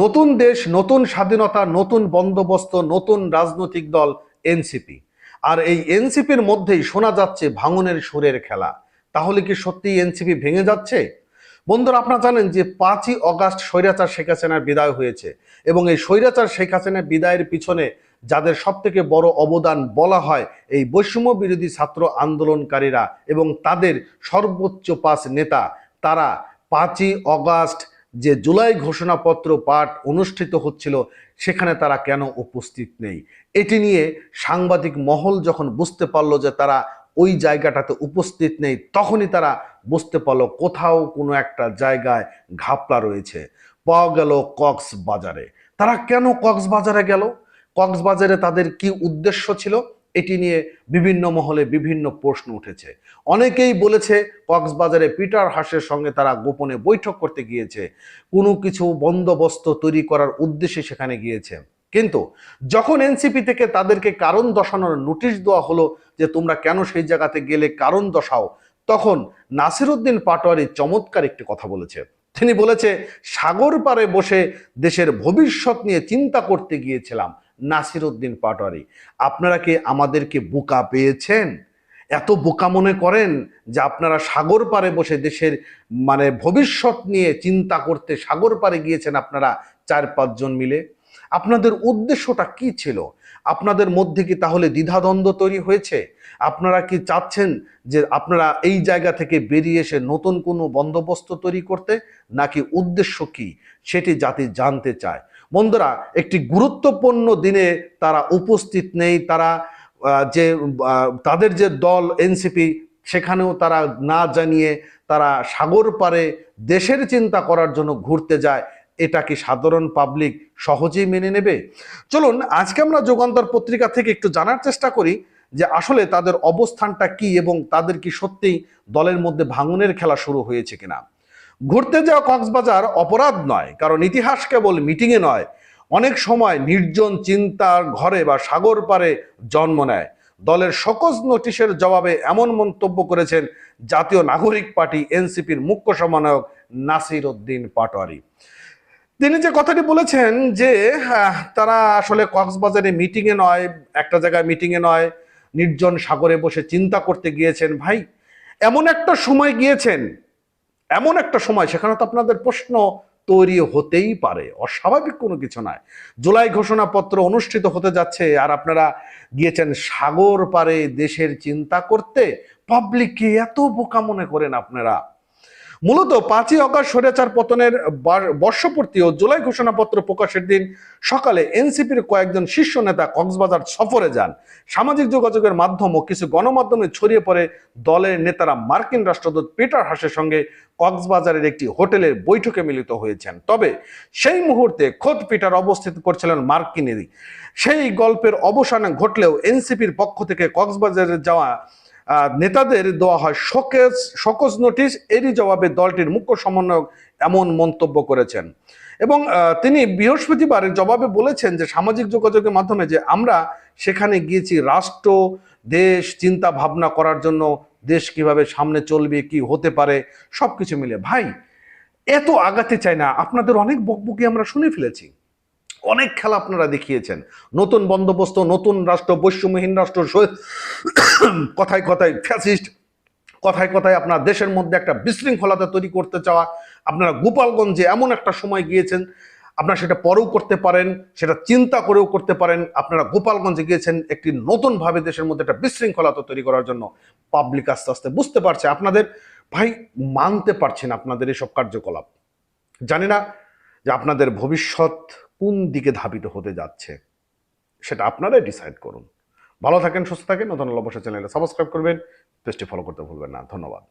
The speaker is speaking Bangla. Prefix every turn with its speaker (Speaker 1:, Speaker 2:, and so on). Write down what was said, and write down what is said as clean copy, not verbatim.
Speaker 1: নতুন দেশ, নতুন স্বাধীনতা, নতুন বন্দোবস্ত, নতুন রাজনৈতিক দল এনসিপি। আর এই এনসিপির মধ্যেই শোনা যাচ্ছে ভাঙনের সুরের খেলা। তাহলে কি সত্যি এনসিপি ভেঙে যাচ্ছে? বন্ধুরা, আপনারা জানেন যে 5ই অগাস্ট স্বৈরাচার শেখ হাসিনার বিদায় হয়েছে এবং এই স্বৈরাচার শেখ হাসিনার বিদায়ের পিছনে যাদের সব থেকে বড় অবদান বলা হয় এই বৈষম্য বিরোধী ছাত্র আন্দোলনকারীরা এবং তাদের সর্বোচ্চ 5 নেতা। তারা 5ই অগাস্ট যে জুলাই ঘোষণাপত্র পাঠ অনুষ্ঠিত হচ্ছিল সেখানে তারা কেন উপস্থিত নেই, এটি নিয়ে সাংবাদিক মহল যখন বুঝতে পারলো যে তারা ওই জায়গাটাতে উপস্থিত নেই, তখনই তারা বুঝতে পারলো কোথাও কোনো একটা জায়গায় ঘাপলা রয়েছে। পাওয়া গেল কক্সবাজারে। তারা কেন কক্সবাজারে গেল? কক্সবাজারে তাদের কি উদ্দেশ্য ছিল? এটি নিয়ে বিভিন্ন মহলে বিভিন্ন প্রশ্ন উঠেছে। অনেকেই বলেছে কক্সবাজারে পিটার হাসের সঙ্গে তারা গোপনে বৈঠক করতে গিয়েছে, কোনো কিছু বন্দোবস্ত তৈরি করার উদ্দেশ্যে সেখানে গিয়েছে। কিন্তু যখন এনসিপি থেকে তাদেরকে কারণ দর্শানোর নোটিশ দেওয়া হলো যে তোমরা কেন সেই জায়গাতে গেলে কারণ দর্শাও, তখন নাসিরউদ্দিন পাটোয়ারি চমৎকার একটি কথা বলেছে। তিনি বলেছে, সাগর পাড়ে বসে দেশের ভবিষ্যৎ নিয়ে চিন্তা করতে গিয়েছিলাম। নাসিরউদ্দিন পাটোয়ারি, আপনারা কি আমাদেরকে বোকা পেয়েছেন? এত বোকা মনে করেন যে আপনারা সাগর পাড়ে বসে দেশের ভবিষ্যৎ নিয়ে চিন্তা করতে সাগর পাড়ে গিয়েছেন আপনারা 4-5 জন মিলে? আপনাদের উদ্দেশ্যটা কি ছিল? আপনাদের মধ্যে কি তাহলে দ্বিধাদ্বন্দ্ব তৈরি হয়েছে? আপনারা কি চাচ্ছেন যে আপনারা এই জায়গা থেকে বেরিয়ে এসে নতুন কোনো বন্দোবস্ত তৈরি করতে, নাকি উদ্দেশ্য কি সেটি জাতি জানতে চায়। বন্ধুরা, একটি গুরুত্বপূর্ণ দিনে তারা উপস্থিত নেই। তারা তাদের যে দল এনসিপি, সেখানেও তারা না জানিয়ে তারা সাগর পাড়ে দেশের চিন্তা করার জন্য ঘুরতে যায়। এটা কি সাধারণ পাবলিক সহজেই মেনে নেবে? চলুন আজকে আমরা যুগান্তর পত্রিকা থেকে একটু জানার চেষ্টা করি যে আসলে তাদের অবস্থানটা কি এবং তাদের কি সত্যিই দলের মধ্যে ভাঙনের খেলা শুরু হয়েছে কিনা। ঘুরতে যাওয়া কক্সবাজার অপরাধ নয়, কারণ ইতিহাস কেবল মিটিংয়ে নয়, অনেক সময় নির্জন চিন্তার ঘরে বা সাগর পাড়ে জন্ম নেয়। দলের শোকজ নোটিশের জবাবে এমন মন্তব্য করেছেন জাতীয় নাগরিক পার্টি এনসিপির মুখ্য সমন্বয়ক নাসিরউদ্দিন পাটোয়ারি। তিনি যে কথাটি বলেছেন যে তারা আসলে কক্সবাজারে মিটিংয়ে নয়, একটা জায়গায় মিটিংয়ে নয়, নির্জন সাগরে বসে চিন্তা করতে গিয়েছেন। ভাই, এমন একটা সময় গিয়েছেন, এমন একটা সময়, সেখানে তো আপনাদের প্রশ্ন তৈরি হতেই পারে, অস্বাভাবিক কোনো কিছু নয়। জুলাই ঘোষণাপত্র অনুষ্ঠিত হতে যাচ্ছে আর আপনারা গিয়েছেন সাগর পাড়ে দেশের চিন্তা করতে। পাবলিককে এত বোকা মনে করেন আপনারা? মূলত 5ই অগাস্ট স্বৈরাচার পতনের বর্ষপূর্তি ও জুলাই ঘোষণাপত্র প্রকাশের দিন সকালে এনসিপির কয়েকজন শীর্ষ নেতা কক্সবাজার সফরে যান। সামাজিক যোগাযোগের মাধ্যম ও কিছু গণমাধ্যমে ছড়িয়ে পড়ে দলের নেতারা মার্কিন রাষ্ট্রদূত পিটার হাসের সঙ্গে কক্সবাজারের একটি হোটেলের বৈঠকে মিলিত হয়েছেন। তবে সেই মুহূর্তে খোদ পিটার অবস্থিত করছিলেন মার্কিনেরই। সেই গল্পের অবসান ঘটলেও এনসিপির পক্ষ থেকে কক্সবাজারে যাওয়া নেতাদের দেওয়া হয় শোকজ নোটিশ। এরই জবাবে দলটির মুখ্য সমন্বয়ক এমন মন্তব্য করেছেন এবং তিনি বৃহস্পতিবার জবাবে বলেছেন যে সামাজিক যোগাযোগের মাধ্যমে যে আমরা সেখানে গিয়েছি রাষ্ট্র দেশ চিন্তা ভাবনা করার জন্য, দেশ কিভাবে সামনে চলবে, কি হতে পারে, সবকিছু মিলে। ভাই, এত আগাতে চাই না, আপনাদের অনেক বকবকি আমরা শুনে ফেলেছি, অনেক খেলা আপনারা দেখিয়েছেন। নতুন বন্দোবস্ত, নতুন রাষ্ট্র, বৈষম্যহীন রাষ্ট্র, কথায় কথায় ফ্যাসিস্ট, কথায় কথায় আপনার দেশের মধ্যে একটা বিশৃঙ্খলতা তৈরি করতে চাওয়া। আপনারা গোপালগঞ্জে এমন একটা সময় গিয়েছেন, আপনারা সেটা পরেও করতে পারেন, সেটা চিন্তা করেও করতে পারেন। আপনারা গোপালগঞ্জে গিয়েছেন একটি নতুনভাবে দেশের মধ্যে একটা বিশৃঙ্খলতা তৈরি করার জন্য। পাবলিক আস্তে আস্তে বুঝতে পারছে আপনাদের, ভাই মানতে পারছেন আপনাদের এসব কার্যকলাপ। জানি না যে আপনাদের ভবিষ্যৎ কোন দিকে ধাবিত হতে যাচ্ছে, সেটা আপনারাই ডিসাইড করুন। ভালো থাকেন, সুস্থ থাকেন। নতুন অবশ্যই চ্যানেলে সাবস্ক্রাইব করবেন, পেজটি ফলো করতে ভুলবেন না। ধন্যবাদ।